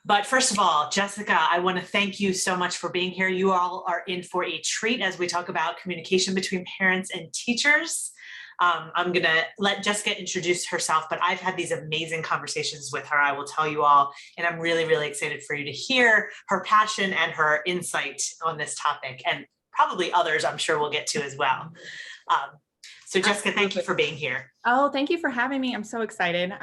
But first of all, Jessica, I want to thank you so much for being here. You all are in for a treat as we talk about communication between parents and teachers. I'm going to let Jessica introduce herself, but I've had these amazing conversations with her, I will tell you all, and I'm really, really excited for you to hear her passion and her insight on this topic, and probably others I'm sure we'll get to as well. So Jessica, thank you for being here. Oh, thank you for having me. I'm so excited.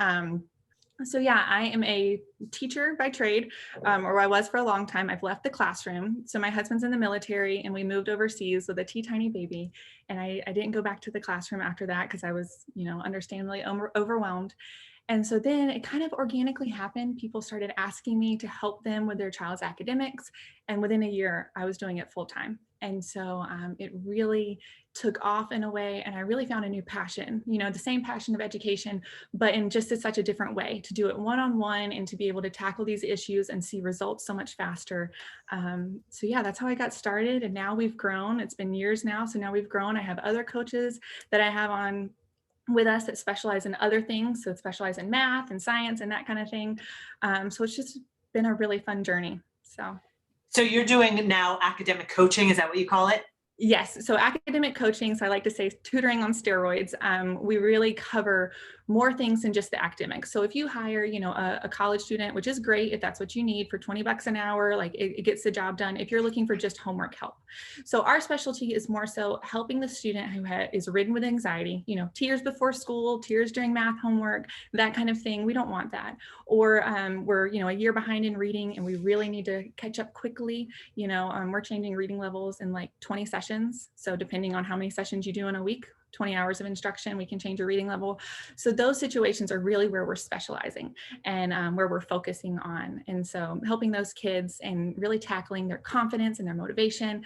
So yeah, I am a teacher by trade, or I was for a long time. I've left the classroom. So my husband's in the military and we moved overseas with a tiny baby. And I didn't go back to the classroom after that because I was, understandably overwhelmed. And so then it kind of organically happened. People started asking me to help them with their child's academics. And within a year, I was doing it full time. And so it really took off in a way, and I really found a new passion, the same passion of education, but in just such a different way, to do it one-on-one and to be able to tackle these issues and see results so much faster. So yeah, that's how I got started. And now we've grown. It's been years now. So now we've grown. I have other coaches that I have on with us that specialize in other things. So specialize in math and science and that kind of thing. So it's just been a really fun journey. So you're doing now academic coaching, is that what you call it? Yes. So academic coaching, so I like to say tutoring on steroids. We really cover more things than just the academics. So if you hire, a college student, which is great if that's what you need for 20 bucks an hour, like it gets the job done if you're looking for just homework help. So our specialty is more so helping the student who is ridden with anxiety, tears before school, tears during math homework, that kind of thing. We don't want that. Or we're, a year behind in reading and we really need to catch up quickly. We're changing reading levels in like 20 sessions. So depending on how many sessions you do in a week, 20 hours of instruction, we can change your reading level. So those situations are really where we're specializing and where we're focusing on. And so helping those kids and really tackling their confidence and their motivation.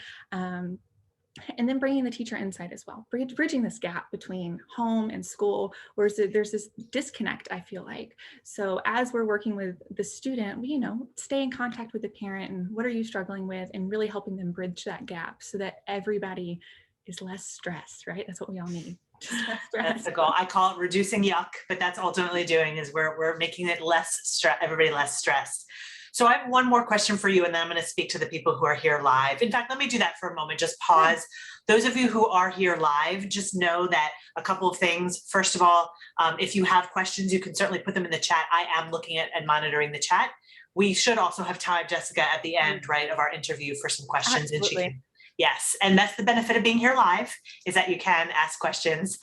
And then bringing the teacher insight as well, bridging this gap between home and school, where there's this disconnect, I feel like. So as we're working with the student, we, stay in contact with the parent and what are you struggling with, and really helping them bridge that gap so that everybody is less stressed, right? That's what we all need. Just less stress. That's the goal. I call it reducing yuck, but that's ultimately is we're making it less stress, everybody less stressed. So I have one more question for you, and then I'm going to speak to the people who are here live. In fact, let me do that for a moment. Just pause. Those of you who are here live, just know that a couple of things. First of all, if you have questions, you can certainly put them in the chat. I am looking at and monitoring the chat. We should also have time, Jessica, at the end, right, of our interview for some questions. Absolutely. And yes, and that's the benefit of being here live, is that you can ask questions.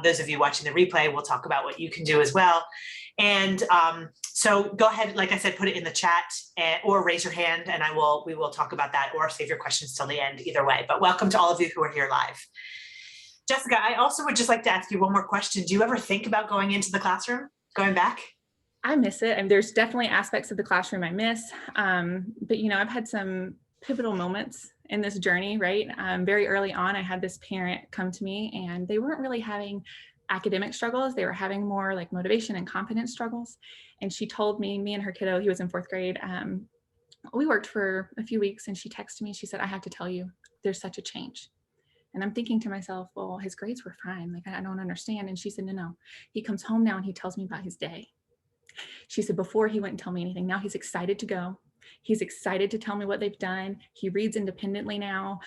Those of you watching the replay, we'll talk about what you can do as well. And so go ahead, like I said, put it in the chat or raise your hand and we will talk about that, or save your questions till the end, either way. But welcome to all of you who are here live. Jessica, I also would just like to ask you one more question. Do you ever think about going into the classroom, going back? I miss it. And there's definitely aspects of the classroom I miss. But, I've had some pivotal moments in this journey, right? Very early on, I had this parent come to me and they weren't really having academic struggles. They were having more like motivation and confidence struggles. And she told me and her kiddo, he was in 4th grade. We worked for a few weeks and she texted me, she said, I have to tell you, there's such a change. And I'm thinking to myself, well, his grades were fine. Like, I don't understand. And she said, no, he comes home now and he tells me about his day. She said, before he wouldn't tell me anything. Now he's excited to go. He's excited to tell me what they've done. He reads independently now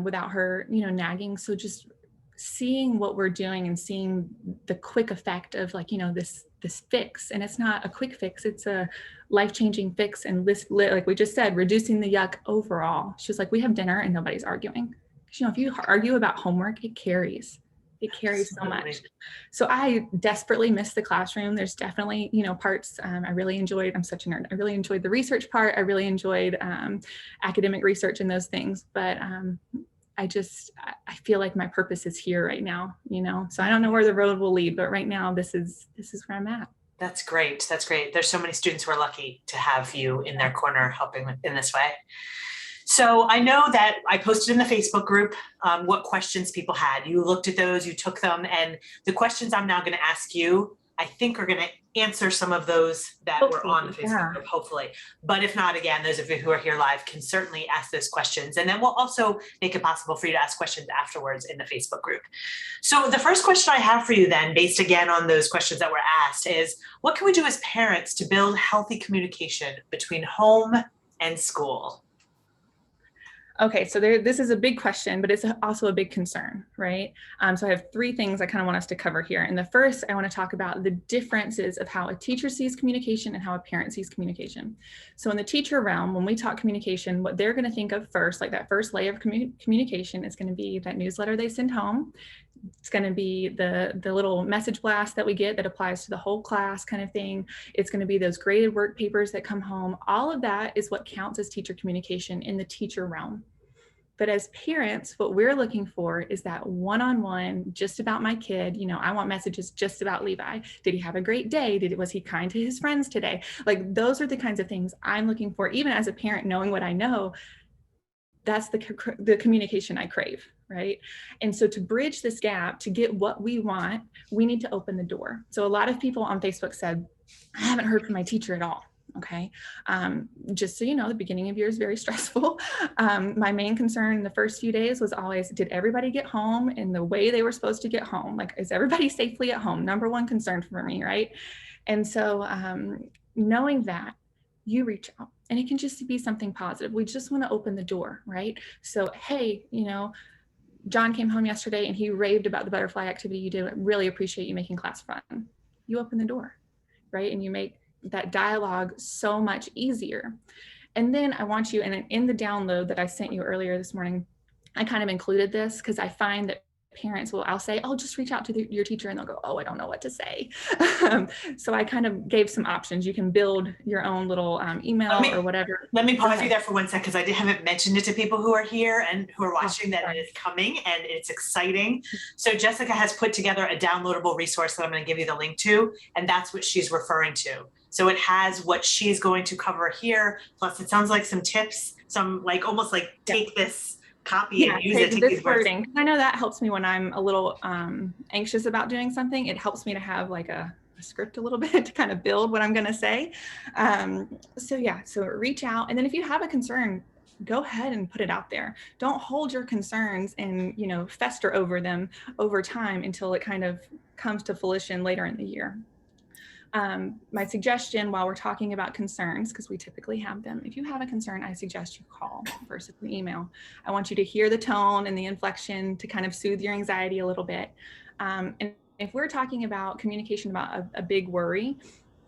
without her, nagging. So just seeing what we're doing and seeing the quick effect of like, this fix, and it's not a quick fix, it's a life-changing fix. And like we just said, reducing the yuck overall. She was like, we have dinner and nobody's arguing. If you argue about homework, it carries so much. So I desperately miss the classroom. There's definitely, parts I really enjoyed. I'm such a nerd. I really enjoyed the research part. I really enjoyed academic research and those things. But I feel like my purpose is here right now, so I don't know where the road will lead, but right now this is where I'm at. That's great. That's great. There's so many students who are lucky to have you in their corner helping in this way. So I know that I posted in the Facebook group what questions people had. You looked at those, you took them, and the questions I'm now going to ask you, I think are going to answer some of those that were on the Hopefully, Facebook yeah. group, hopefully. But if not, again, those of you who are here live can certainly ask those questions. And then we'll also make it possible for you to ask questions afterwards in the Facebook group. So the first question I have for you then, based again on those questions that were asked, is what can we do as parents to build healthy communication between home and school? Okay, so this is a big question, but it's also a big concern, right? So I have three things I kind of want us to cover here. And the first, I want to talk about the differences of how a teacher sees communication and how a parent sees communication. So in the teacher realm, when we talk communication, what they're going to think of first, like that first layer of communication is going to be that newsletter they send home. It's going to be the little message blast that we get that applies to the whole class kind of thing. It's going to be those graded work papers that come home. All of that is what counts as teacher communication in the teacher realm. But as parents, what we're looking for is that one-on-one, just about my kid. You know, I want messages just about Levi. Did he have a great day? Was he kind to his friends today? Like, those are the kinds of things I'm looking for, even as a parent, knowing what I know. That's the communication I crave, right? And so to bridge this gap, to get what we want, we need to open the door. So a lot of people on Facebook said, I haven't heard from my teacher at all. Okay. Just so you know, the beginning of year is very stressful. My main concern in the first few days was always, did everybody get home in the way they were supposed to get home? Like, is everybody safely at home? Number one concern for me, right? And so knowing that, you reach out, and it can just be something positive. We just want to open the door, right? So, hey, you know, John came home yesterday and he raved about the butterfly activity you did. I really appreciate you making class fun. You open the door, right? And you make that dialogue so much easier. And then I want you, and in the download that I sent you earlier this morning, I kind of included this because I find that parents will, I'll say, oh, just reach out to your teacher, and they'll go, oh, I don't know what to say. So I kind of gave some options. You can build your own little email or whatever. Let me pause you there for 1 second, because I haven't mentioned it to people who are here and who are watching that sorry. it is coming and it's exciting. So Jessica has put together a downloadable resource that I'm going to give you the link to, and that's what she's referring to. So it has what she's going to cover here, plus it sounds like some tips, some like almost like take this copy and use it. Take this wording. I know that helps me when I'm a little anxious about doing something. It helps me to have like a script a little bit to kind of build what I'm going to say. So reach out. And then if you have a concern, go ahead and put it out there. Don't hold your concerns and, you know, fester over them over time until it kind of comes to fruition later in the year. My suggestion while we're talking about concerns, because we typically have them, if you have a concern, I suggest you call versus an email. I want you to hear the tone and the inflection to kind of soothe your anxiety a little bit. And if we're talking about communication about a big worry,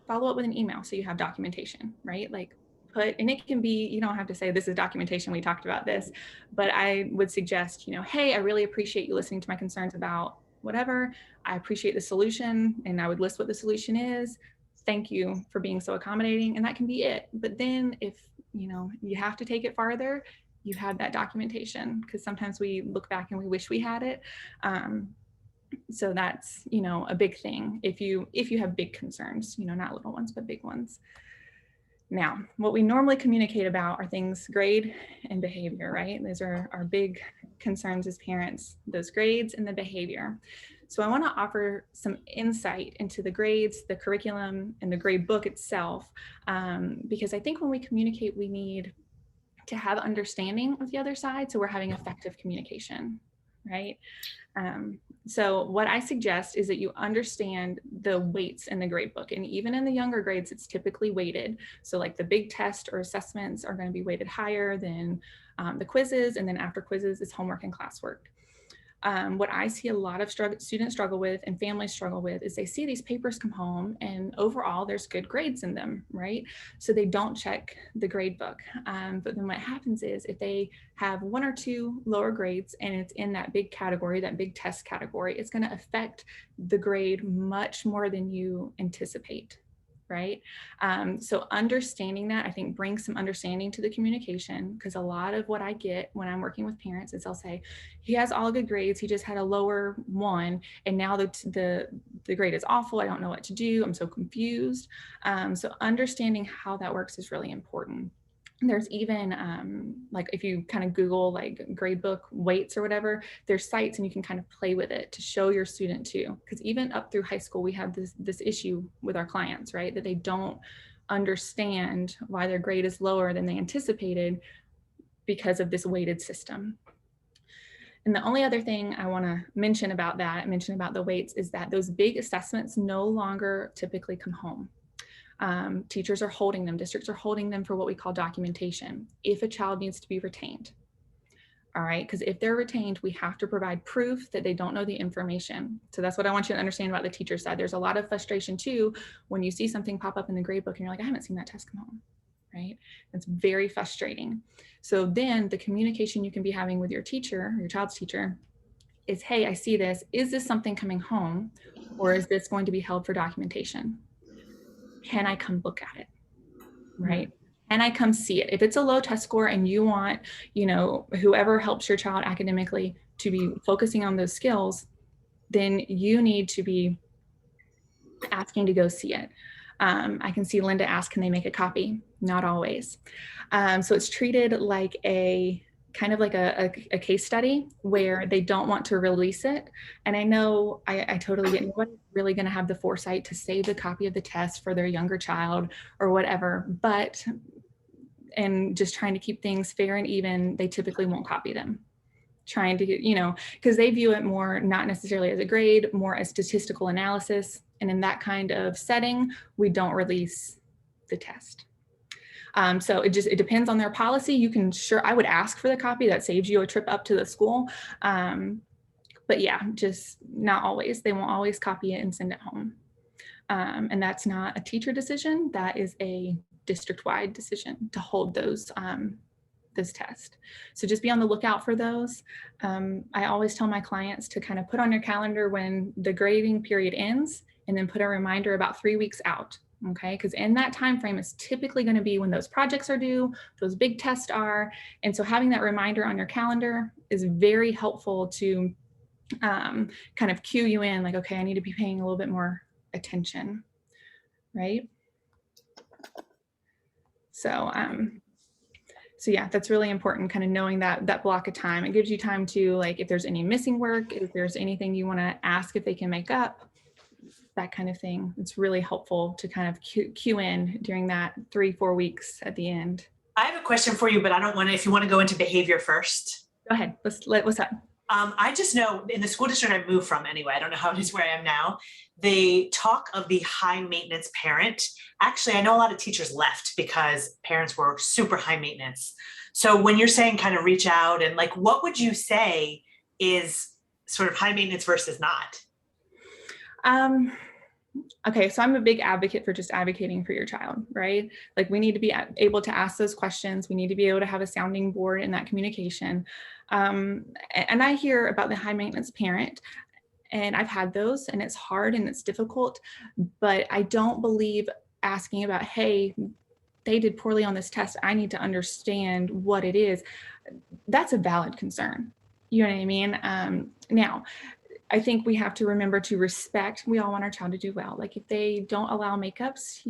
follow up with an email so you have documentation, right? Like and it can be, you don't have to say this is documentation, we talked about this, but I would suggest, you know, hey, I really appreciate you listening to my concerns about whatever. I appreciate the solution, and I would list what the solution is. Thank you for being so accommodating. And that can be it. But then if, you know, you have to take it farther, you have that documentation, because sometimes we look back and we wish we had it. So that's, you know, a big thing. If you have big concerns, you know, not little ones, but big ones. Now, what we normally communicate about are things grade and behavior, right? Those are our big concerns as parents, those grades and the behavior. So I want to offer some insight into the grades, the curriculum, and the grade book itself, because I think when we communicate, we need to have understanding of the other side, so we're having effective communication, right? So what I suggest is that you understand the weights in the grade book. And even in the younger grades, it's typically weighted. So like the big test or assessments are going to be weighted higher than the quizzes. And then after quizzes, it's homework and classwork. What I see a lot of students struggle with and families struggle with is they see these papers come home and overall there's good grades in them, right? So they don't check the grade book. But then what happens is if they have 1 or 2 lower grades and it's in that big category, that big test category, it's going to affect the grade much more than you anticipate. Right? So understanding that, I think, brings some understanding to the communication, because a lot of what I get when I'm working with parents is they'll say, he has all good grades, he just had a lower 1, and now the grade is awful, I don't know what to do, I'm so confused. So understanding how that works is really important. There's even like if you kind of Google like gradebook weights or whatever, there's sites and you can kind of play with it to show your student too. Because even up through high school, we have this issue with our clients, right? That they don't understand why their grade is lower than they anticipated because of this weighted system. And the only other thing I want to mention about the weights, is that those big assessments no longer typically come home. Teachers are holding them, districts are holding them for what we call documentation, if a child needs to be retained. All right, because if they're retained, we have to provide proof that they don't know the information. So that's what I want you to understand about the teacher side. There's a lot of frustration too when you see something pop up in the grade book and you're like, I haven't seen that test come home, right? It's very frustrating. So then the communication you can be having with your teacher, your child's teacher, is, hey, I see this. Is this something coming home, or is this going to be held for documentation? Can I come look at it, right? Can I come see it? If it's a low test score and you want, whoever helps your child academically to be focusing on those skills, then you need to be asking to go see it. I can see Linda ask, can they make a copy? Not always. So it's treated like a case study where they don't want to release it. And I know I totally get, nobody's really going to have the foresight to save the copy of the test for their younger child or whatever, and just trying to keep things fair and even, they typically won't copy them. Trying to get, because they view it more, not necessarily as a grade, more as statistical analysis. And in that kind of setting, we don't release the test. So it depends on their policy. I would ask for the copy. That saves you a trip up to the school. But yeah, just not always. They won't always copy it and send it home. And that's not a teacher decision. That is a district-wide decision to hold those tests. So just be on the lookout for those. I always tell my clients to kind of put on your calendar when the grading period ends, and then put a reminder about 3 weeks out. Okay, because in that time frame is typically going to be when those projects are due, those big tests are. And so having that reminder on your calendar is very helpful to kind of cue you in, like, okay, I need to be paying a little bit more attention, right? So yeah, that's really important, kind of knowing that block of time. It gives you time to, like, if there's any missing work, if there's anything you want to ask if they can make up, that kind of thing. It's really helpful to kind of cue in during that 3-4 weeks at the end. I have a question for you, but I don't want to, if you want to go into behavior first. Go ahead, what's up? I just know in the school district I moved from anyway, I don't know how it is where I am now, they talk of the high maintenance parent. Actually, I know a lot of teachers left because parents were super high maintenance. So when you're saying kind of reach out, and like, what would you say is sort of high maintenance versus not? Okay, so I'm a big advocate for just advocating for your child, right? Like, we need to be able to ask those questions. We need to be able to have a sounding board in that communication. And I hear about the high maintenance parent, and I've had those, and it's hard and it's difficult, but I don't believe asking about, hey, they did poorly on this test, I need to understand what it is. That's a valid concern. You know what I mean? Now, I think we have to remember to respect, we all want our child to do well. Like, if they don't allow makeups,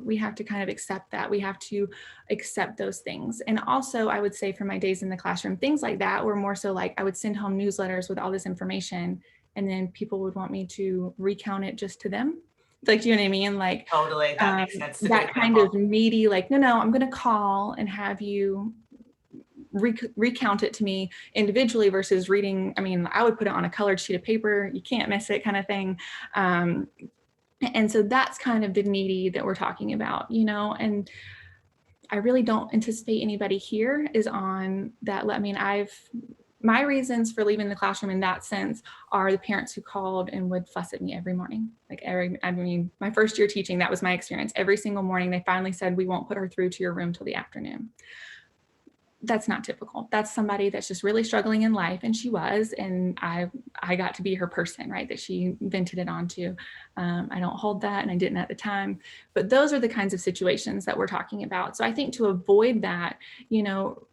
we have to kind of accept that. We have to accept those things. And also, I would say, for my days in the classroom, things like that were more so like, I would send home newsletters with all this information, and then people would want me to recount it just to them. Like, do you know what I mean? Like, totally, that makes sense. That kind of needy, like, no, I'm going to call and have you recount it to me individually versus reading. I mean, I would put it on a colored sheet of paper, you can't miss it kind of thing. And so that's kind of the needy that we're talking about, and I really don't anticipate anybody here is on that. I mean, my reasons for leaving the classroom in that sense are the parents who called and would fuss at me every morning. Like, my first year teaching, that was my experience. Every single morning, they finally said, we won't put her through to your room till the afternoon. That's not typical. That's somebody that's just really struggling in life, and she was, and I got to be her person, right, that she vented it onto. I don't hold that, and I didn't at the time, but those are the kinds of situations that we're talking about. So I think to avoid that,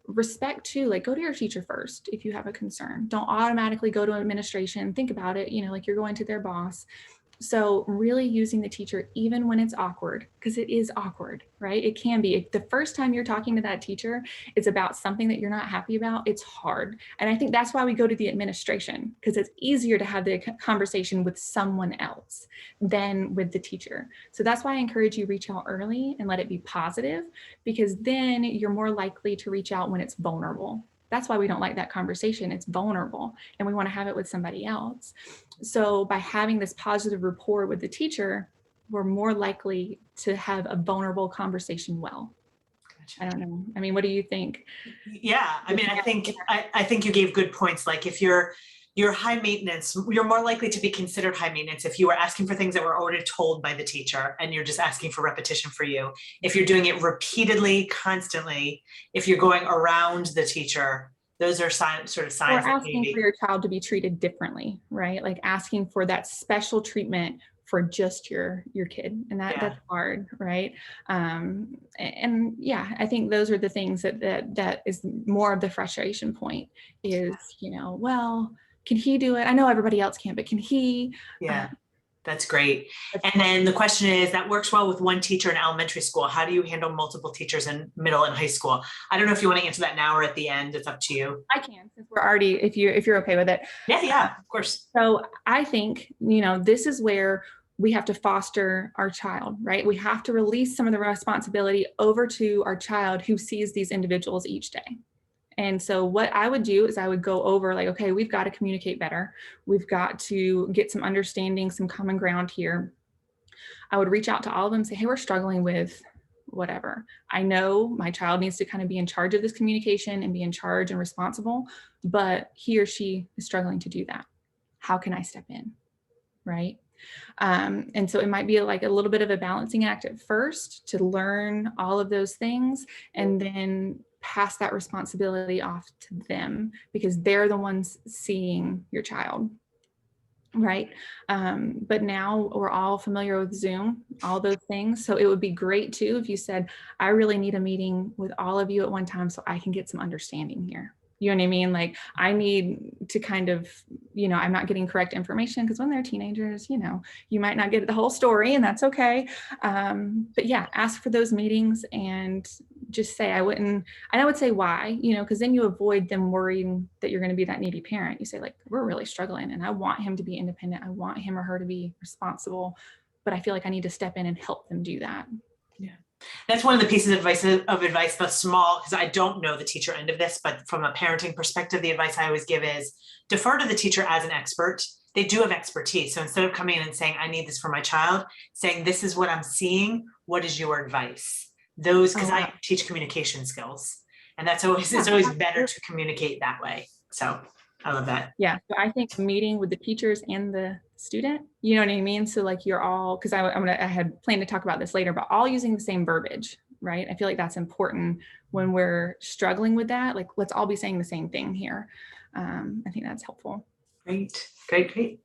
respect too, like, go to your teacher first if you have a concern. Don't automatically go to administration. Think about it, like you're going to their boss. So really using the teacher, even when it's awkward, because it is awkward, right? It can be. The first time you're talking to that teacher, it's about something that you're not happy about. It's hard. And I think that's why we go to the administration, because it's easier to have the conversation with someone else than with the teacher. So that's why I encourage you reach out early and let it be positive, because then you're more likely to reach out when it's vulnerable. That's why we don't like that conversation. It's vulnerable and we want to have it with somebody else. So by having this positive rapport with the teacher, we're more likely to have a vulnerable conversation well. Gotcha. I don't know. I mean, what do you think? Yeah, I mean, I think you gave good points. Like if you're high maintenance, you're more likely to be considered high maintenance if you are asking for things that were already told by the teacher and you're just asking for repetition for you. If you're doing it repeatedly, constantly, if you're going around the teacher, those are sort of signs. Or asking for your child to be treated differently, right? Like asking for that special treatment for just your kid, and that's hard, right? And yeah, I think those are the things that is more of the frustration point is, well, can he do it? I know everybody else can, but can he? Yeah. That's great. And then the question is, that works well with one teacher in elementary school. How do you handle multiple teachers in middle and high school? I don't know if you want to answer that now or at the end. It's up to you. I can, since we're already, if you're okay with it. Yeah, of course. So I think, this is where we have to foster our child, right? We have to release some of the responsibility over to our child who sees these individuals each day. And so what I would do is I would go over like, okay, we've got to communicate better. We've got to get some understanding, some common ground here. I would reach out to all of them and say, hey, we're struggling with whatever. I know my child needs to kind of be in charge of this communication and be in charge and responsible, but he or she is struggling to do that. How can I step in, right? And so it might be like a little bit of a balancing act at first to learn all of those things and then pass that responsibility off to them because they're the ones seeing your child, right? But now we're all familiar with Zoom, all those things. So it would be great too if you said, I really need a meeting with all of you at one time so I can get some understanding here. You know what I mean? Like I need to kind of, I'm not getting correct information because when they're teenagers, you might not get the whole story and that's okay. But yeah, ask for those meetings and just say, I would say why, because then you avoid them worrying that you're going to be that needy parent. You say like, we're really struggling and I want him to be independent. I want him or her to be responsible, but I feel like I need to step in and help them do that. Yeah. That's one of the pieces of advice, the small, because I don't know the teacher end of this, but from a parenting perspective, the advice I always give is defer to the teacher as an expert. They do have expertise. So instead of coming in and saying, I need this for my child, saying, this is what I'm seeing. What is your advice? Because I teach communication skills and it's always better to communicate that way. So I love that. Yeah. So I think meeting with the teachers and the student, you know what I mean? So like you're all, because I had planned to talk about this later, but all using the same verbiage, right? I feel like that's important when we're struggling with that. Like, let's all be saying the same thing here. I think that's helpful. Great. Did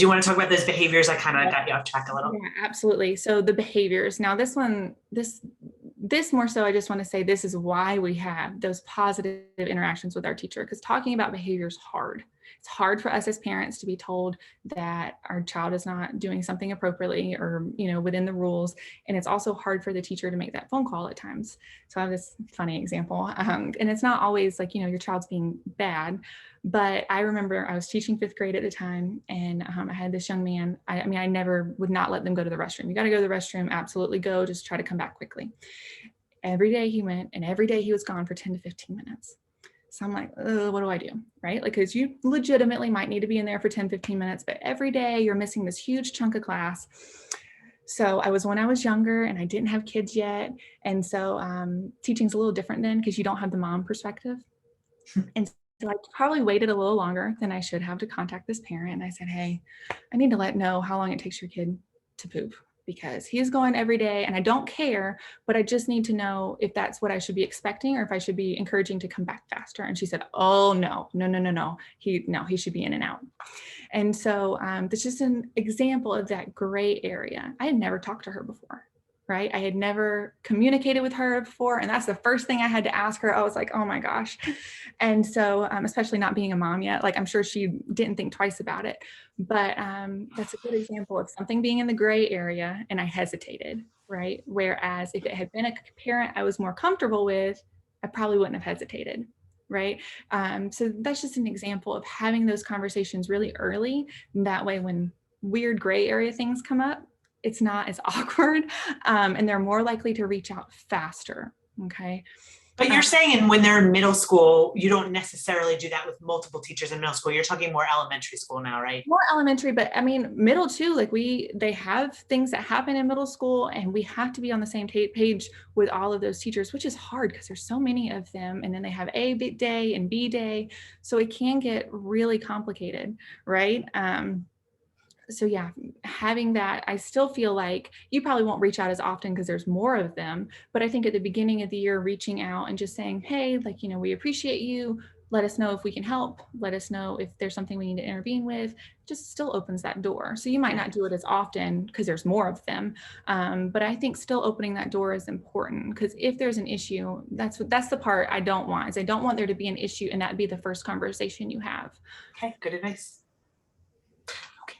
you want to talk about those behaviors? I kind of got you off track a little. Yeah, absolutely. So the behaviors. Now this more so, I just want to say this is why we have those positive interactions with our teacher, because talking about behavior is hard. It's hard for us as parents to be told that our child is not doing something appropriately or, within the rules. And it's also hard for the teacher to make that phone call at times. So I have this funny example, and it's not always like, your child's being bad, but I remember I was teaching 5th grade at the time. And I had this young man, I never would not let them go to the restroom. You got to go to the restroom, absolutely go, just try to come back quickly. Every day he went and every day he was gone for 10 to 15 minutes. So I'm like, what do I do? Right? Like, because you legitimately might need to be in there for 10, 15 minutes, but every day you're missing this huge chunk of class. So when I was younger and I didn't have kids yet. And so teaching's a little different then because you don't have the mom perspective. And so I probably waited a little longer than I should have to contact this parent. And I said, hey, I need to know how long it takes your kid to poop, because he's going every day and I don't care, but I just need to know if that's what I should be expecting or if I should be encouraging to come back faster. And she said, oh, no. He should be in and out. And so that's just an example of that gray area. I had never talked to her before, right? I had never communicated with her before. And that's the first thing I had to ask her. I was like, oh my gosh. And so, especially not being a mom yet, like I'm sure she didn't think twice about it. But that's a good example of something being in the gray area and I hesitated, right? Whereas if it had been a parent I was more comfortable with, I probably wouldn't have hesitated, right? So that's just an example of having those conversations really early. That way, when weird gray area things come up, it's not as awkward, and they're more likely to reach out faster. Okay. But you're saying when they're in middle school, you don't necessarily do that with multiple teachers in middle school. You're talking more elementary school now, right? More elementary, but I mean, middle too, like they have things that happen in middle school and we have to be on the same page with all of those teachers, which is hard because there's so many of them. And then they have A day and B day. So it can get really complicated, right? So yeah, having that, I still feel like you probably won't reach out as often because there's more of them. But I think at the beginning of the year, reaching out and just saying, hey, like, we appreciate you. Let us know if we can help. Let us know if there's something we need to intervene with. Just still opens that door. So you might not do it as often because there's more of them. But I think still opening that door is important because if there's an issue, that's the part I don't want is I don't want there to be an issue and that be the first conversation you have. Okay, good advice.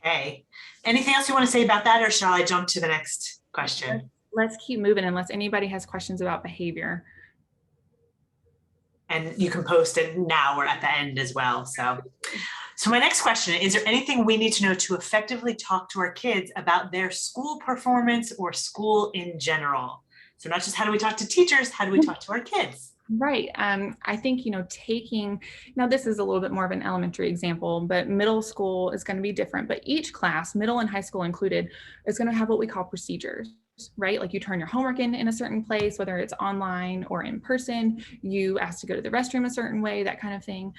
Okay. Anything else you want to say about that, or shall I jump to the next question? Let's keep moving unless anybody has questions about behavior. And you can post it now or at the end as well. So my next question, is there anything we need to know to effectively talk to our kids about their school performance or school in general? So not just how do we talk to teachers, how do we talk to our kids? Right. I think, now this is a little bit more of an elementary example, but middle school is going to be different. But each class, middle and high school included, is going to have what we call procedures, right? Like you turn your homework in a certain place, whether it's online or in person, you ask to go to the restroom a certain way, that kind of thing.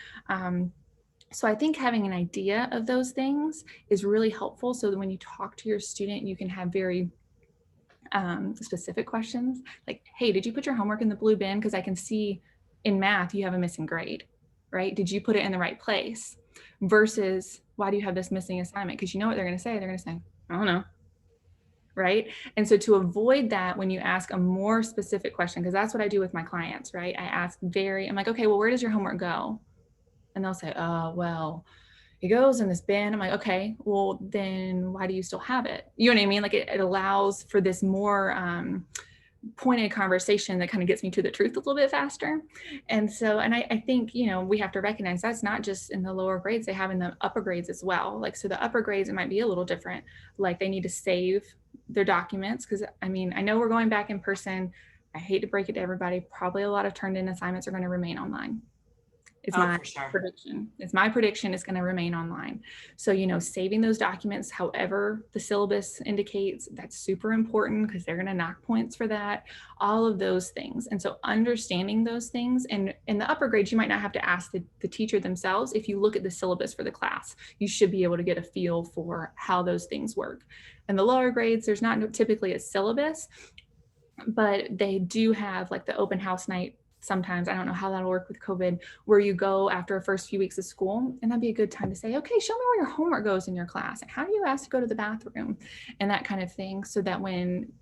So I think having an idea of those things is really helpful so that when you talk to your student, you can have very specific questions like, hey, did you put your homework in the blue bin? Because I can see in math you have a missing grade, right? Did you put it in the right place? Versus, why do you have this missing assignment? Because you know what they're going to say? They're going to say, I don't know. Right. And so to avoid that, when you ask a more specific question, because that's what I do with my clients, right? I'm like, okay, well, where does your homework go? And they'll say, oh, well, it goes in this bin. I'm like, okay, well, then why do you still have it? You know what I mean? Like it allows for this more pointed conversation that kind of gets me to the truth a little bit faster. And so, and I think, we have to recognize that's not just in the lower grades, they have in the upper grades as well. Like, so the upper grades, it might be a little different. Like they need to save their documents. Cause I know we're going back in person. I hate to break it to everybody. Probably a lot of turned in assignments are going to remain online. It's my prediction. It's my prediction it's going to remain online. So, saving those documents, however the syllabus indicates, that's super important because they're going to knock points for that, all of those things. And so understanding those things, and in the upper grades, you might not have to ask the teacher themselves. If you look at the syllabus for the class, you should be able to get a feel for how those things work. In the lower grades, there's not typically a syllabus, but they do have like the open house night. Sometimes, I don't know how that'll work with COVID, where you go after the first few weeks of school, and that'd be a good time to say, okay, show me where your homework goes in your class. And how do you ask to go to the bathroom and that kind of thing, so that when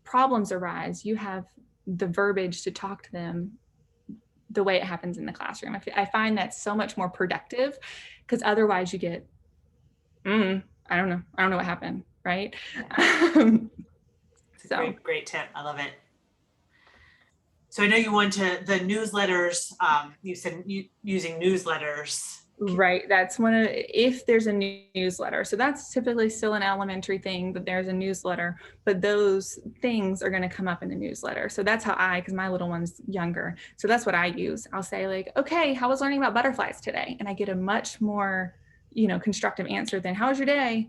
problems arise, you have the verbiage to talk to them the way it happens in the classroom. I find that so much more productive because otherwise you get, I don't know what happened, right? So great tip. I love it. So I know you went to the newsletters. You said using newsletters. Right. That's if there's a newsletter. So that's typically still an elementary thing, but there's a newsletter, but those things are going to come up in the newsletter. So that's how because my little one's younger. So that's what I use. I'll say like, okay, how was learning about butterflies today? And I get a much more, constructive answer than how was your day?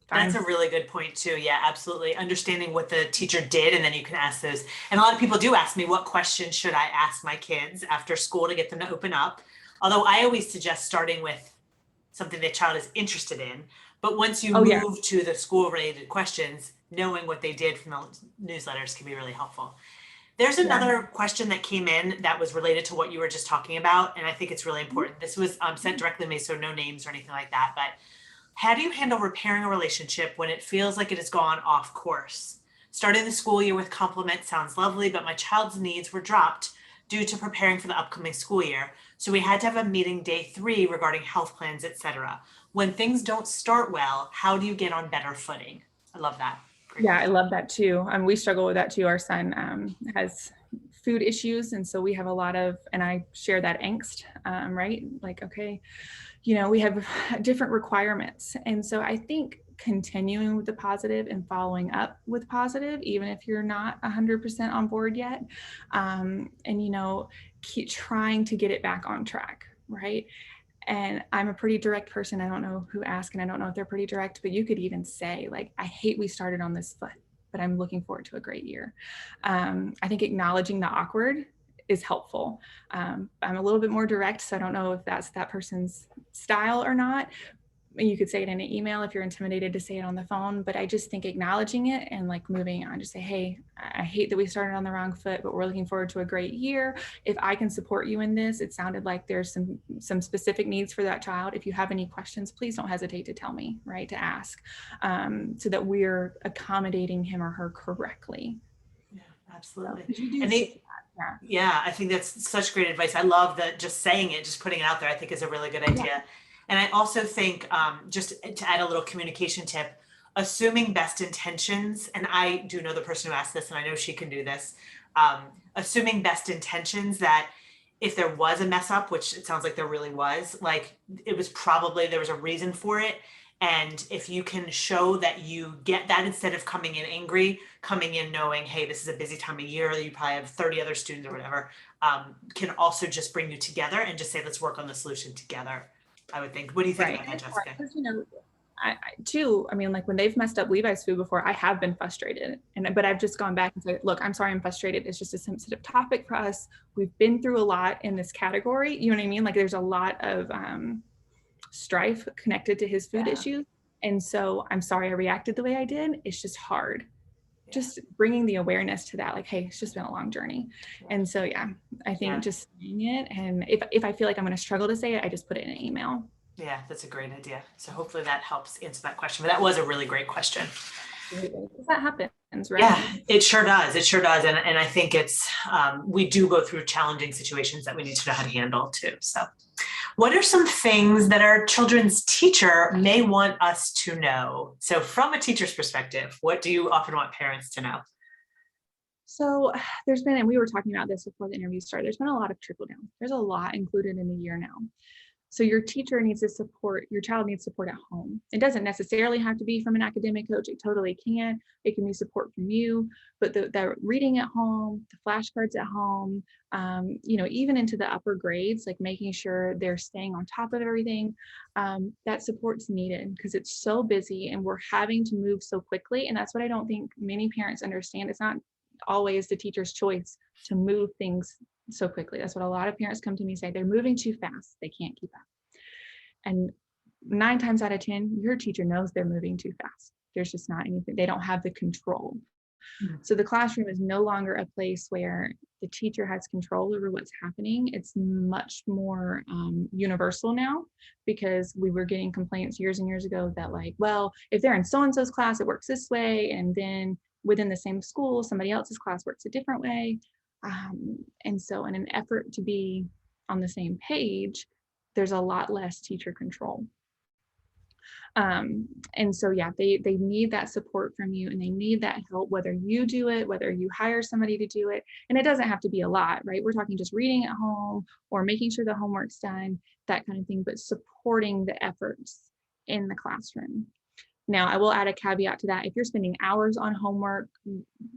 That's a really good point too. Yeah, absolutely. Understanding what the teacher did, and then you can ask those. And a lot of people do ask me, what questions should I ask my kids after school to get them to open up? Although I always suggest starting with something the child is interested in. But once you move to the school related questions, knowing what they did from the newsletters can be really helpful. There's another question that came in that was related to what you were just talking about. And I think it's really important. This was sent directly to me, so no names or anything like that. But how do you handle repairing a relationship when it feels like it has gone off course? Starting the school year with compliments sounds lovely, but my child's needs were dropped due to preparing for the upcoming school year. So we had to have a meeting day 3 regarding health plans, etc. When things don't start well, how do you get on better footing? I love that. Great Yeah, I question. love that too. We struggle with that too. Our son has food issues. And so we have a lot of, and I share that angst, right? Like, okay, we have different requirements. And so I think continuing with the positive and following up with positive, even if you're not 100% on board yet, and, keep trying to get it back on track, right? And I'm a pretty direct person. I don't know who asked, and I don't know if they're pretty direct, but you could even say, like, I hate we started on this foot, but I'm looking forward to a great year. I think acknowledging the awkward is helpful. I'm a little bit more direct, so I don't know if that's that person's style or not. You could say it in an email if you're intimidated to say it on the phone, but I just think acknowledging it and like moving on, just say, hey, I hate that we started on the wrong foot, but we're looking forward to a great year. If I can support you in this, it sounded like there's some specific needs for that child. If you have any questions, please don't hesitate to tell me, right, to ask, so that we're accommodating him or her correctly. Yeah, absolutely. So, you do And see that. Yeah, I think that's such great advice. I love that just saying it, just putting it out there, I think is a really good idea. Yeah. And I also think, just to add a little communication tip, assuming best intentions, and I do know the person who asked this, and I know she can do this, assuming best intentions that if there was a mess up, which it sounds like there really was, like it was probably, there was a reason for it. And if you can show that you get that instead of coming in angry, coming in knowing, hey, this is a busy time of year, you probably have 30 other students or whatever, can also just bring you together and just say, let's work on the solution together. I would think. What do you think about that, Jessica? I mean, like when they've messed up Levi's food before, I have been frustrated, but I've just gone back and said, look, I'm sorry, I'm frustrated. It's just a sensitive topic for us. We've been through a lot in this category. You know what I mean? Like there's a lot of strife connected to his food issues. And so I'm sorry I reacted the way I did. It's just hard. Just bringing the awareness to that, like, hey, it's just been a long journey. And so, I think just saying it. And if I feel like I'm going to struggle to say it, I just put it in an email. Yeah, that's a great idea. So hopefully that helps answer that question. But that was a really great question. Because that happens, right? Yeah, it sure does. It sure does. And I think it's, we do go through challenging situations that we need to know how to handle too. So what are some things that our children's teacher may want us to know? So from a teacher's perspective, what do you often want parents to know? So there's been, and we were talking about this before the interview started, there's been a lot of trickle down. There's a lot included in the year now. So your teacher needs to support, your child needs support at home. It doesn't necessarily have to be from an academic coach. It totally can. It can be support from you, but the reading at home, the flashcards at home, even into the upper grades, like making sure they're staying on top of everything, that support's needed because it's so busy and we're having to move so quickly. And that's what I don't think many parents understand. It's not always the teacher's choice to move things so quickly. That's what a lot of parents come to me say. They're moving too fast. They can't keep up. And 9 times out of 10, your teacher knows they're moving too fast. There's just not anything. They don't have the control. Mm-hmm. So the classroom is no longer a place where the teacher has control over what's happening. It's much more universal now because we were getting complaints years and years ago that like, well, if they're in so-and-so's class, it works this way. And then within the same school, somebody else's class works a different way. And so in an effort to be on the same page, there's a lot less teacher control. And so, they need that support from you and they need that help, whether you do it, whether you hire somebody to do it. And it doesn't have to be a lot, right? We're talking just reading at home or making sure the homework's done, that kind of thing, but supporting the efforts in the classroom. Now, I will add a caveat to that. If you're spending hours on homework,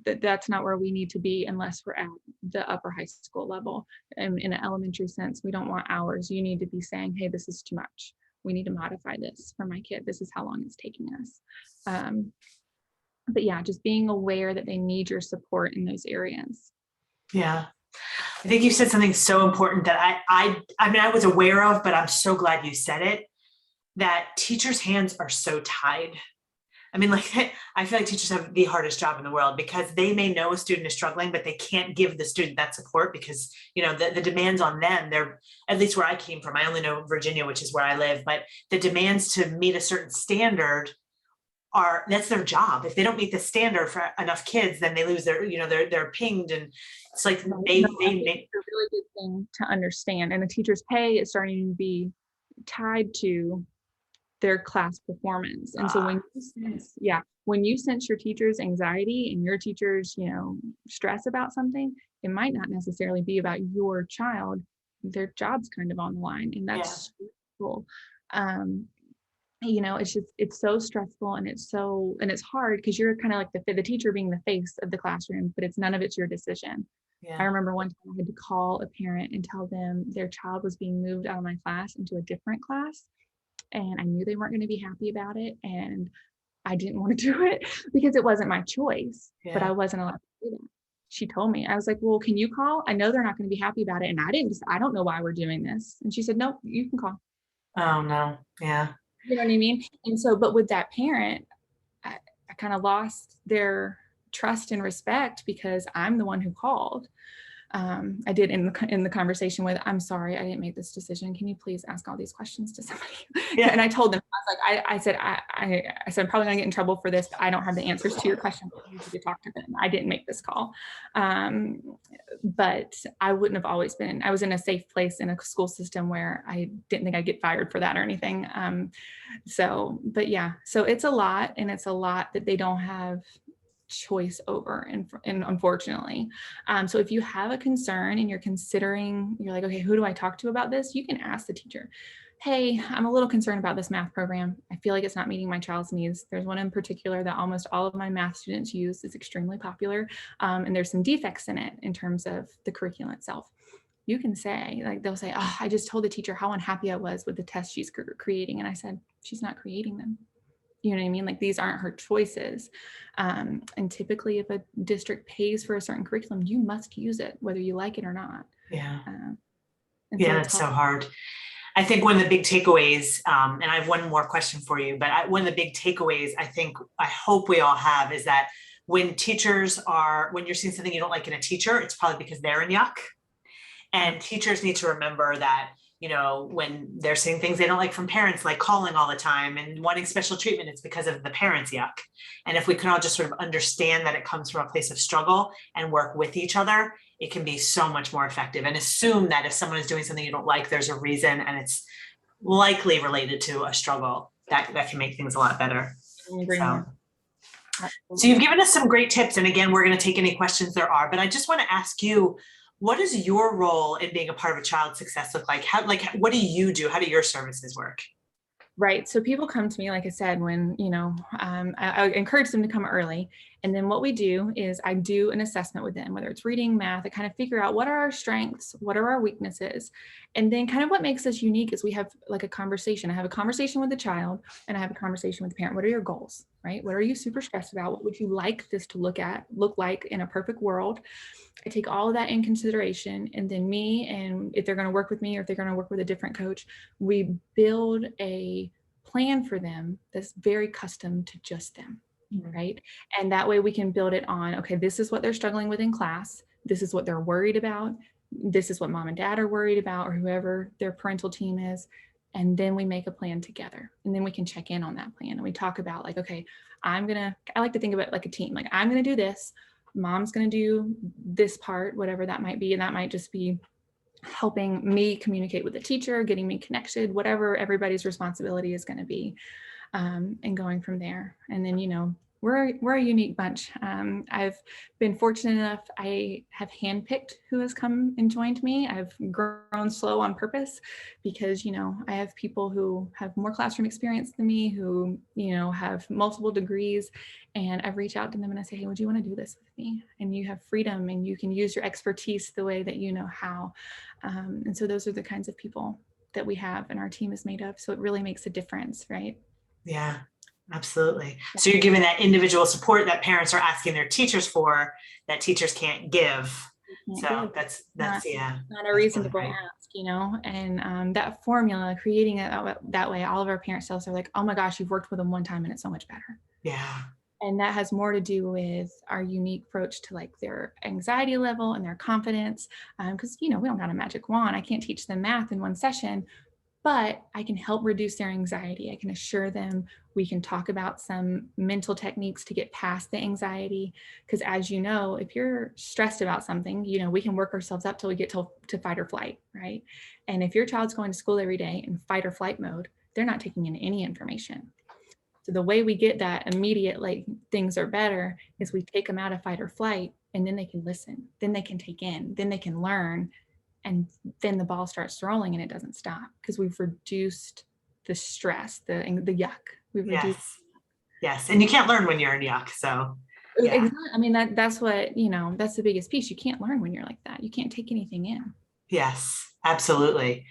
that's not where we need to be unless we're at the upper high school level. In an elementary sense, we don't want hours. You need to be saying, hey, this is too much. We need to modify this for my kid. This is how long it's taking us. But just being aware that they need your support in those areas. Yeah. I think you said something so important that I was aware of, but I'm so glad you said it. That teachers' hands are so tied. I mean, like, I feel like teachers have the hardest job in the world because they may know a student is struggling, but they can't give the student that support because, the demands on them, they're, at least where I came from, I only know Virginia, which is where I live, but the demands to meet a certain standard that's their job. If they don't meet the standard for enough kids, then they lose their, they're pinged, and it's like No, they I think it's a really good thing to understand. And the teacher's pay is starting to be tied to their class performance. And so when you sense your teacher's anxiety and your teacher's, stress about something, it might not necessarily be about your child. Their job's kind of on the line, and that's stressful. It's so stressful, and it's hard because you're kind of like the teacher being the face of the classroom, but none of it's your decision. I remember one time I had to call a parent and tell them their child was being moved out of my class into a different class, and I knew they weren't going to be happy about it, and I didn't want to do it because it wasn't my choice, but I wasn't allowed to do that. She told me, I was like, well, can you call? I know they're not going to be happy about it, and I don't know why we're doing this. And she said, no, you can call. Oh no. Yeah. You know what I mean? And so, but with that parent, I kind of lost their trust and respect because I'm the one who called. I did in the conversation with, I'm sorry, I didn't make this decision. Can you please ask all these questions to somebody? And I told them, I was like, I said, I'm probably gonna get in trouble for this. But I don't have the answers to your questions. I need you to talk to them. I didn't make this call. But I wouldn't have always been, I was in a safe place in a school system where I didn't think I'd get fired for that or anything. So it's a lot, and it's a lot that they don't have choice over, and unfortunately. So if you have a concern and you're like, okay, who do I talk to about this? You can ask the teacher, hey, I'm a little concerned about this math program. I feel like it's not meeting my child's needs. There's one in particular that almost all of my math students use. It's extremely popular. And there's some defects in it in terms of the curriculum itself. You can say, like, they'll say, oh, I just told the teacher how unhappy I was with the test she's creating. And I said, she's not creating them. You know what I mean? Like, these aren't her choices. And typically if a district pays for a certain curriculum, you must use it, whether you like it or not. Yeah. So it's so hard. I think one of the big takeaways, and I have one more question for you, but one of the big takeaways I hope we all have is that when you're seeing something you don't like in a teacher, it's probably because they're in yuck. And teachers need to remember that, when they're seeing things they don't like from parents, like calling all the time and wanting special treatment, it's because of the parents' yuck. And if we can all just sort of understand that it comes from a place of struggle and work with each other, it can be so much more effective. And assume that if someone is doing something you don't like, there's a reason, and it's likely related to a struggle that can make things a lot better. So you've given us some great tips. And again, we're going to take any questions there are, but I just want to ask you, what does your role in being a part of a child's success look like? What do you do? How do your services work? Right. So people come to me, like I said, when, I encourage them to come early. And then what we do is I do an assessment with them, whether it's reading, math, I kind of figure out what are our strengths, what are our weaknesses. And then kind of what makes us unique is we have like a conversation. I have a conversation with the child, and I have a conversation with the parent. What are your goals, right? What are you super stressed about? What would you like this to look like in a perfect world? I take all of that in consideration, and then and if they're going to work with me or if they're going to work with a different coach, we build a plan for them that's very custom to just them, right? And that way we can build it on, okay, this is what they're struggling with in class. This is what they're worried about. This is what mom and dad are worried about, or whoever their parental team is. And then we make a plan together, and then we can check in on that plan. And we talk about, like, okay, I like to think of it like a team. Like, I'm going to do this. Mom's going to do this part, whatever that might be. And that might just be helping me communicate with the teacher, getting me connected, whatever everybody's responsibility is going to be, and going from there. And then, we're a unique bunch. I've been fortunate enough, I have handpicked who has come and joined me. I've grown slow on purpose because, I have people who have more classroom experience than me, who, have multiple degrees, and I've reached out to them and I say, hey, would you want to do this with me? And you have freedom and you can use your expertise the way that you know how. And so those are the kinds of people that we have and our team is made of. So it really makes a difference, right? Yeah. Absolutely. So you're giving that individual support that parents are asking their teachers for, that teachers can't give. So that's not a reasonable ask, and that formula, creating it that way, all of our parents tell us, they're like, oh my gosh, you've worked with them one time and it's so much better. Yeah. And that has more to do with our unique approach to like their anxiety level and their confidence. Because, we don't got a magic wand. I can't teach them math in one session, but I can help reduce their anxiety. I can assure them, we can talk about some mental techniques to get past the anxiety. Because as you know, if you're stressed about something, you know, we can work ourselves up till we get to fight or flight, right? And if your child's going to school every day in fight or flight mode, they're not taking in any information. So the way we get that immediate, like, things are better, is we take them out of fight or flight, and then they can listen, then they can take in, then they can learn, and then the ball starts rolling and it doesn't stop because we've reduced the stress, the yuck. We've reduced. Yes. And you can't learn when you're in yuck. So yeah. Exactly. I mean, that's what, you know, that's the biggest piece. You can't learn when you're like that. You can't take anything in. Yes, absolutely.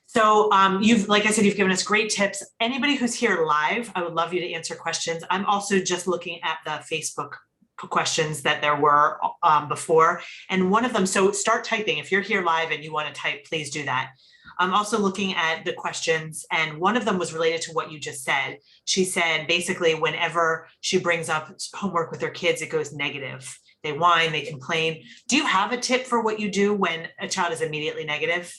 So like I said, you've given us great tips. Anybody who's here live, I would love you to answer questions. I'm also just looking at the Facebook questions that there were before. And one of them, so start typing. If you're here live and you want to type, please do that. I'm also looking at the questions, and one of them was related to what you just said. She said, basically, whenever she brings up homework with her kids, it goes negative. They whine, they complain. Do you have a tip for what you do when a child is immediately negative?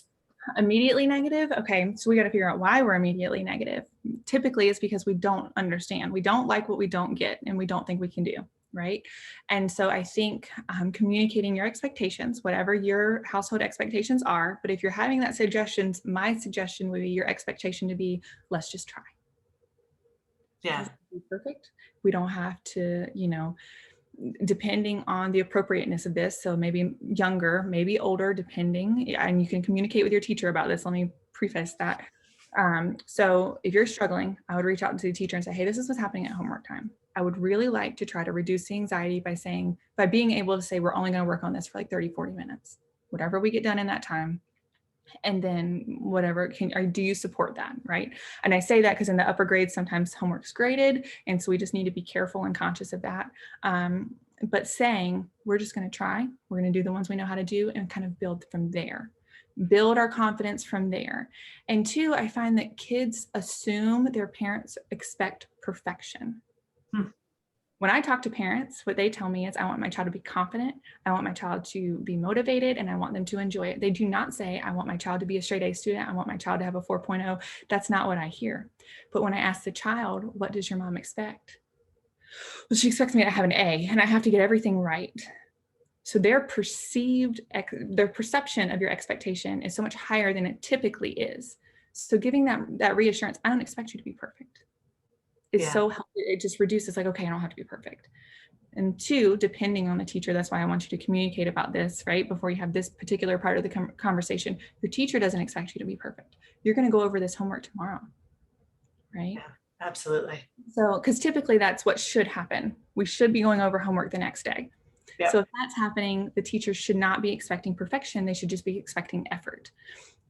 Immediately negative? Okay, so we got to figure out why we're immediately negative. Typically, it's because we don't understand. We don't like what we don't get, and we don't think we can do, right? And so I think communicating your expectations, whatever your household expectations are, but if you're having that suggestions, my suggestion would be your expectation to be, let's just try. Yeah. Perfect. We don't have to, you know, depending on the appropriateness of this. So maybe younger, maybe older, depending, and you can communicate with your teacher about this. Let me preface that. So if you're struggling, I would reach out to the teacher and say, hey, this is what's happening at homework time. I would really like to try to reduce the anxiety by being able to say, we're only going to work on this for like 30, 40 minutes, whatever we get done in that time. And then whatever do you support that, right? And I say that because in the upper grades, sometimes homework's graded. And so we just need to be careful and conscious of that. But saying, we're just going to try, we're going to do the ones we know how to do and kind of build from there, build our confidence from there. And two, I find that kids assume their parents expect perfection. When I talk to parents, what they tell me is, I want my child to be confident, I want my child to be motivated, and I want them to enjoy it. They do not say, I want my child to be a straight A student, I want my child to have a 4.0. That's not what I hear. But when I ask the child, what does your mom expect? Well, she expects me to have an A and I have to get everything right. So their perception of your expectation is so much higher than it typically is. So giving that reassurance, I don't expect you to be perfect. It's so helpful. It just reduces, like, okay, I don't have to be perfect. And two, depending on the teacher, that's why I want you to communicate about this, right? Before you have this particular part of the conversation, your teacher doesn't expect you to be perfect. You're going to go over this homework tomorrow, right? Yeah, absolutely. So, because typically that's what should happen. We should be going over homework the next day. Yep. So if that's happening, the teacher should not be expecting perfection. They should just be expecting effort.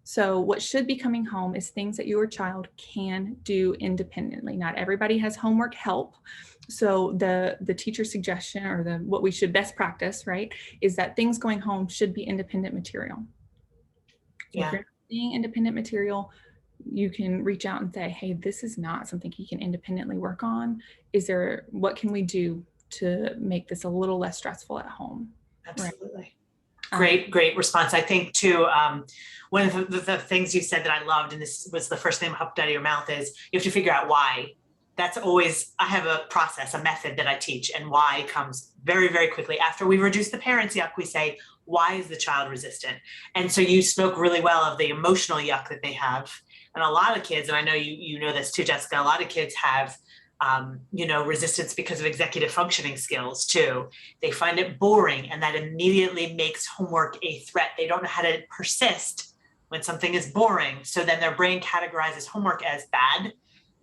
So what should be coming home is things that your child can do independently. Not everybody has homework help. So the teacher's suggestion, or what we should best practice, right, is that things going home should be independent material. Yeah. If you're not seeing independent material, you can reach out and say, hey, this is not something he can independently work on. What can we do to make this a little less stressful at home? Absolutely. Right? Great response. I think too, one of the things you said that I loved, and this was the first thing that popped out of your mouth, is you have to figure out why. That's always, I have a process, a method that I teach, and why comes very, very quickly. After we reduce the parents' yuck, we say, why is the child resistant? And so you spoke really well of the emotional yuck that they have. And a lot of kids, and I know you know this too, Jessica, a lot of kids have resistance because of executive functioning skills too. They find it boring, and that immediately makes homework a threat. They don't know how to persist when something is boring. So then their brain categorizes homework as bad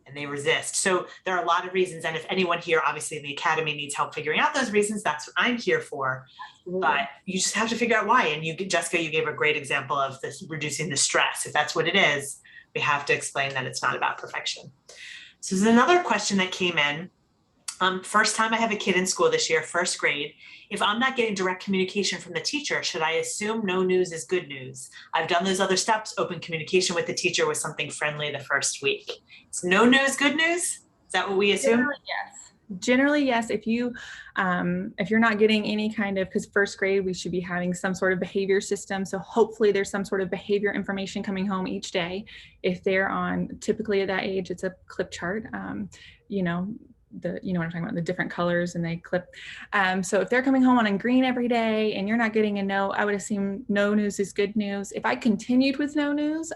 and they resist. So there are a lot of reasons. And if anyone here, obviously in the academy, needs help figuring out those reasons, that's what I'm here for. Absolutely. But you just have to figure out why. And Jessica, you gave a great example of this, reducing the stress. If that's what it is, we have to explain that it's not about perfection. So there's another question that came in. First time I have a kid in school this year, first grade. If I'm not getting direct communication from the teacher, should I assume no news is good news? I've done those other steps. Open communication with the teacher with something friendly the first week. Is no news good news? Is that what we assume? Yes. Generally, yes. If you're not getting any kind of, because first grade, we should be having some sort of behavior system. So hopefully there's some sort of behavior information coming home each day. If they're on, typically at that age, it's a clip chart. You know, you know what I'm talking about, the different colors, and they clip. So if they're coming home on green every day and you're not getting a no, I would assume no news is good news. If I continued with no news,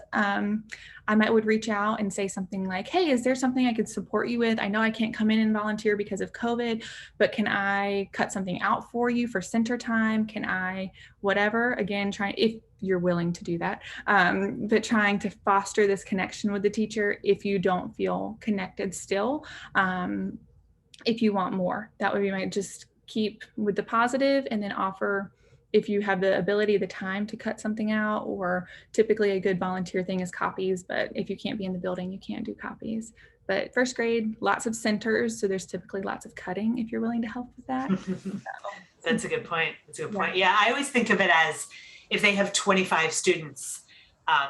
I would reach out and say something like, hey, is there something I could support you with? I know I can't come in and volunteer because of COVID, but can I cut something out for you for center time? Can I, whatever, again, if you're willing to do that, but trying to foster this connection with the teacher if you don't feel connected still. If you want more, that would be just keep with the positive, and then offer, if you have the ability, the time to cut something out, or typically a good volunteer thing is copies, but if you can't be in the building, you can't do copies. But first grade, lots of centers, so there's typically lots of cutting if you're willing to help with that. That's a good point. Yeah, I always think of it as if they have 25 students,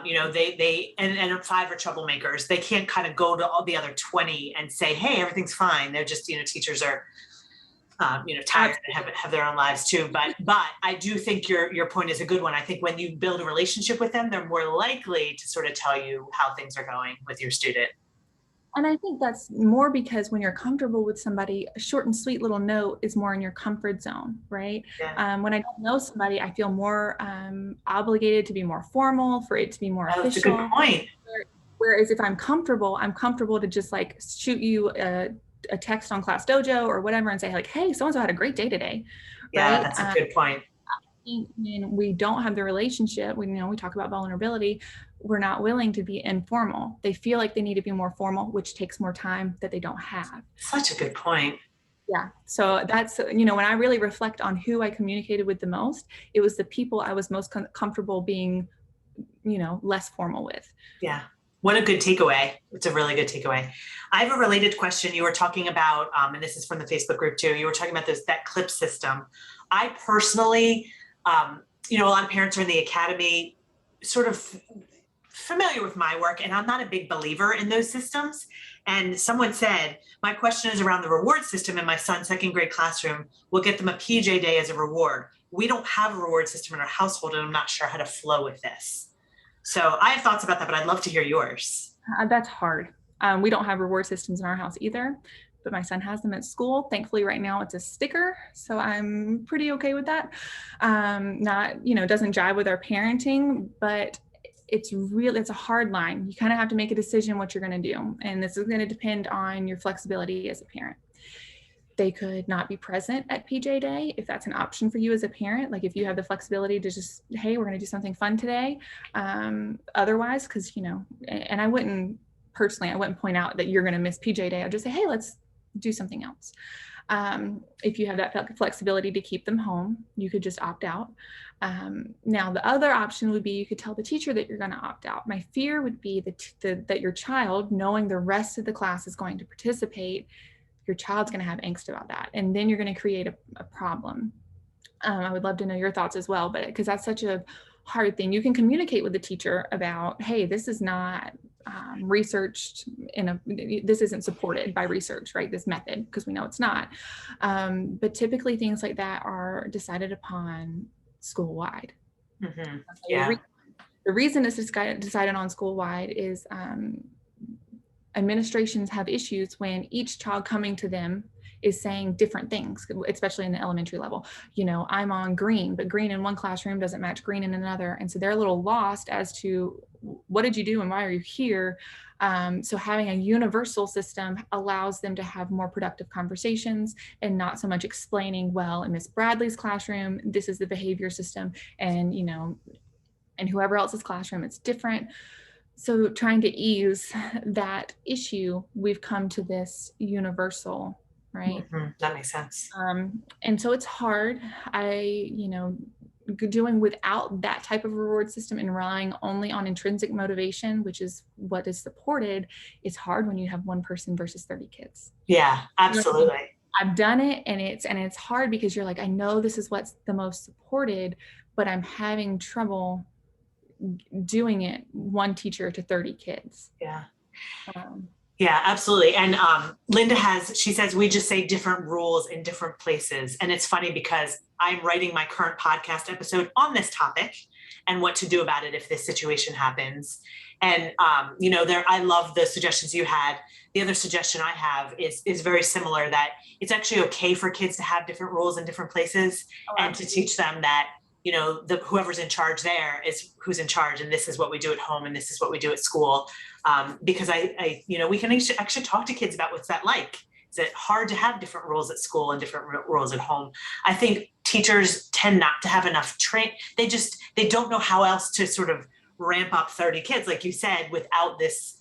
you know, and 5 are troublemakers, they can't kind of go to all the other 20 and say, hey, everything's fine. They're just, you know, teachers are, you know, tired and have their own lives too. But I do think your point is a good one. I think when you build a relationship with them, they're more likely to sort of tell you how things are going with your student. And I think that's more because when you're comfortable with somebody, a short and sweet little note is more in your comfort zone, right? Yeah. When I don't know somebody, I feel more obligated to be more formal, for it to be more official. That's a good point. Whereas if I'm comfortable to just like shoot you a text on Class Dojo or whatever and say like, hey, so-and-so had a great day today. Yeah, right? That's a good point. When we don't have the relationship, we talk about vulnerability, we're not willing to be informal. They feel like they need to be more formal, which takes more time that they don't have. Such a good point. Yeah. So that's, when I really reflect on who I communicated with the most, it was the people I was most comfortable being, less formal with. Yeah. What a good takeaway. It's a really good takeaway. I have a related question. You were talking about, and this is from the Facebook group too, you were talking about that clip system. I personally, a lot of parents are in the academy, sort of familiar with my work, and I'm not a big believer in those systems. And someone said, my question is around the reward system in my son's second grade classroom. We'll get them a PJ day as a reward. We don't have a reward system in our household, and I'm not sure how to flow with this. So I have thoughts about that, but I'd love to hear yours. That's hard. We don't have reward systems in our house either, but my son has them at school. Thankfully, right now it's a sticker, so I'm pretty okay with that. Doesn't jive with our parenting, but it's a hard line. You kind of have to make a decision what you're going to do. And this is going to depend on your flexibility as a parent. They could not be present at PJ Day if that's an option for you as a parent. Like if you have the flexibility to just, hey, we're going to do something fun today. Otherwise, because, and I wouldn't point out that you're going to miss PJ Day. I'd just say, hey, let's do something else. If you have that flexibility to keep them home, you could just opt out. Now, the other option would be you could tell the teacher that you're going to opt out. My fear would be that your child, knowing the rest of the class is going to participate, your child's going to have angst about that. And then you're going to create a problem. I would love to know your thoughts as well, but because that's such a hard thing. You can communicate with the teacher about, hey, this is not researched this isn't supported by research, right? This method, because we know it's not. But typically things like that are decided upon school-wide. Mm-hmm. Yeah. The reason it's decided on school-wide is administrations have issues when each child coming to them is saying different things, especially in the elementary level. I'm on green, but green in one classroom doesn't match green in another. And so they're a little lost as to what did you do and why are you here? So having a universal system allows them to have more productive conversations and not so much explaining, well, in Miss Bradley's classroom, this is the behavior system, and, and whoever else's classroom, it's different. So trying to ease that issue, we've come to this universal, right? Mm-hmm. That makes sense. And so it's hard. Doing without that type of reward system and relying only on intrinsic motivation, which is what is supported, it's hard when you have one person versus 30 kids. Yeah, absolutely. I've done it, and it's hard because you're like, I know this is what's the most supported, but I'm having trouble doing it one teacher to 30 kids. Yeah. Yeah, absolutely. And Linda she says, we just say different rules in different places. And it's funny because I'm writing my current podcast episode on this topic and what to do about it if this situation happens. And, I love the suggestions you had. The other suggestion I have is very similar, that it's actually okay for kids to have different rules in different places, and to teach them that, whoever's in charge there is who's in charge, and this is what we do at home, and this is what we do at school. Because we can actually talk to kids about what's that like. Is it hard to have different rules at school and different rules at home? I think teachers tend not to have enough they don't know how else to sort of ramp up 30 kids, like you said, without this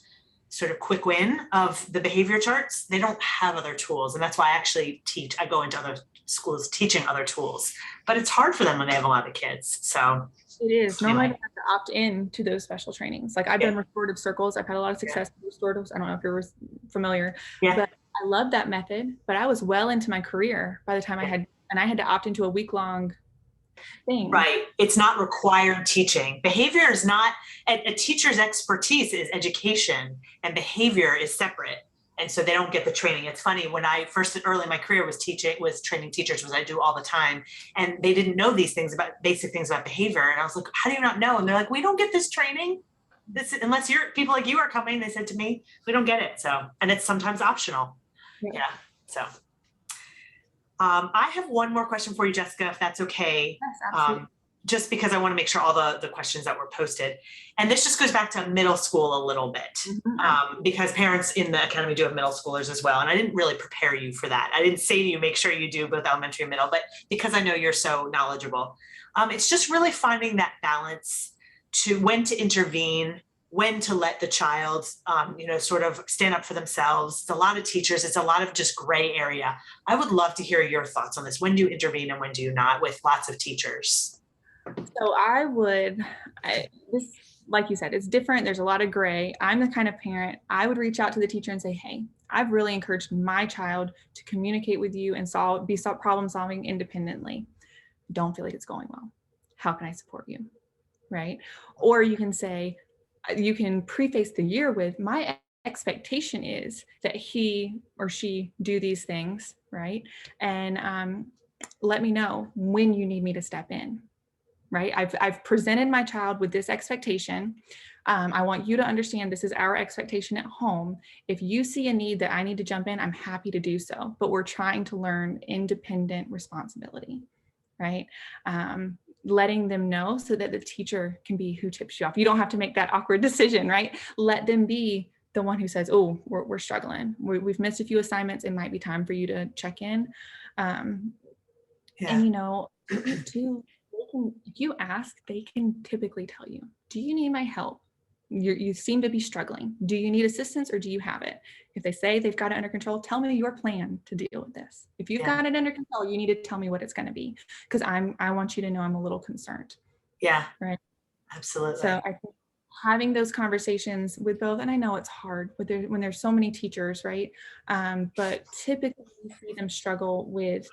sort of quick win of the behavior charts. They don't have other tools. And that's why I go into other schools teaching other tools, but it's hard for them when they have a lot of kids. So it is. Normally I have to opt in to those special trainings. Like I've done restorative circles. I've had a lot of success with restoratives. I don't know if you're familiar, but I love that method, but I was well into my career by the time I had to opt into a week-long thing. Right. It's not required teaching. Behavior is not, a teacher's expertise is education, and behavior is separate. And so they don't get the training. It's funny, when I first early in my career was training teachers, was I do all the time. And they didn't know these things about basic things about behavior. And I was like, how do you not know? And they're like, we don't get this training. Unless people like you are coming, they said to me, we don't get it. So, and it's sometimes optional. Yeah. So I have one more question for you, Jessica, if that's okay. Yes, absolutely. Just because I want to make sure all the questions that were posted. And this just goes back to middle school a little bit, because parents in the academy do have middle schoolers as well. And I didn't really prepare you for that. I didn't say to you, make sure you do both elementary and middle, but because I know you're so knowledgeable, it's just really finding that balance to when to intervene, when to let the child, sort of stand up for themselves. It's a lot of teachers. It's a lot of just gray area. I would love to hear your thoughts on this. When do you intervene and when do you not, with lots of teachers? So like you said, it's different. There's a lot of gray. I'm the kind of parent, I would reach out to the teacher and say, hey, I've really encouraged my child to communicate with you and be problem solving independently. Don't feel like it's going well. How can I support you? Right? Or you can preface the year with, my expectation is that he or she do these things, right? And let me know when you need me to step in. Right? I've presented my child with this expectation. I want you to understand this is our expectation at home. If you see a need that I need to jump in, I'm happy to do so. But we're trying to learn independent responsibility, right? Letting them know so that the teacher can be who tips you off. You don't have to make that awkward decision, right? Let them be the one who says, oh, we're struggling. We've missed a few assignments. It might be time for you to check in. And, too, if you ask, they can typically tell you, do you need my help? You seem to be struggling. Do you need assistance or do you have it? If they say they've got it under control, tell me your plan to deal with this. If you've got it under control, you need to tell me what it's going to be, because I want you to know I'm a little concerned. Yeah. Right. Absolutely. So I think having those conversations with both, and I know it's hard when there's so many teachers, right? But typically we see them struggle with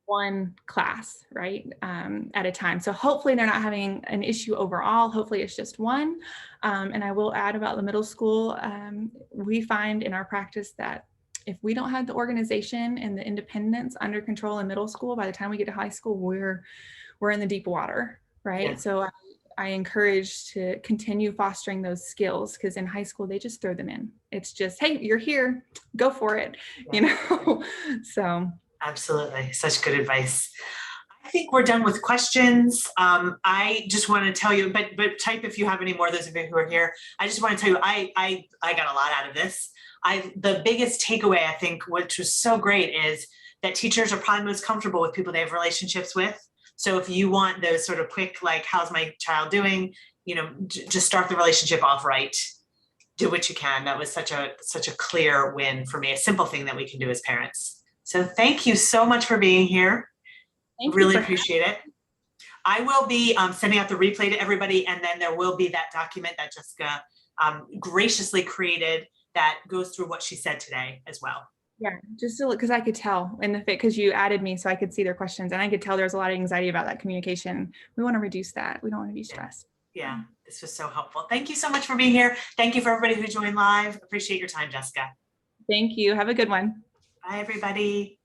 one class, right, at a time. So hopefully they're not having an issue overall. Hopefully it's just one. And I will add about the middle school. We find in our practice that if we don't have the organization and the independence under control in middle school, by the time we get to high school, we're in the deep water, right? Yeah. So I encourage to continue fostering those skills, because in high school, they just throw them in. It's just, hey, you're here, go for it, so. Absolutely. Such good advice. I think we're done with questions. I just want to tell you, but type if you have any more, those of you who are here. I just want to tell you, I got a lot out of this. The biggest takeaway, I think, which was so great, is that teachers are probably most comfortable with people they have relationships with. So if you want those sort of quick, like, how's my child doing? Just start the relationship off right. Do what you can. That was such a clear win for me, a simple thing that we can do as parents. So thank you so much for being here. Really appreciate it. I will be sending out the replay to everybody, and then there will be that document that Jessica graciously created that goes through what she said today as well. Yeah, just to look, because I could tell because you added me so I could see their questions, and I could tell there's a lot of anxiety about that communication. We want to reduce that. We don't want to be stressed. Yeah, this was so helpful. Thank you so much for being here. Thank you for everybody who joined live. Appreciate your time, Jessica. Thank you. Have a good one. Bye, everybody.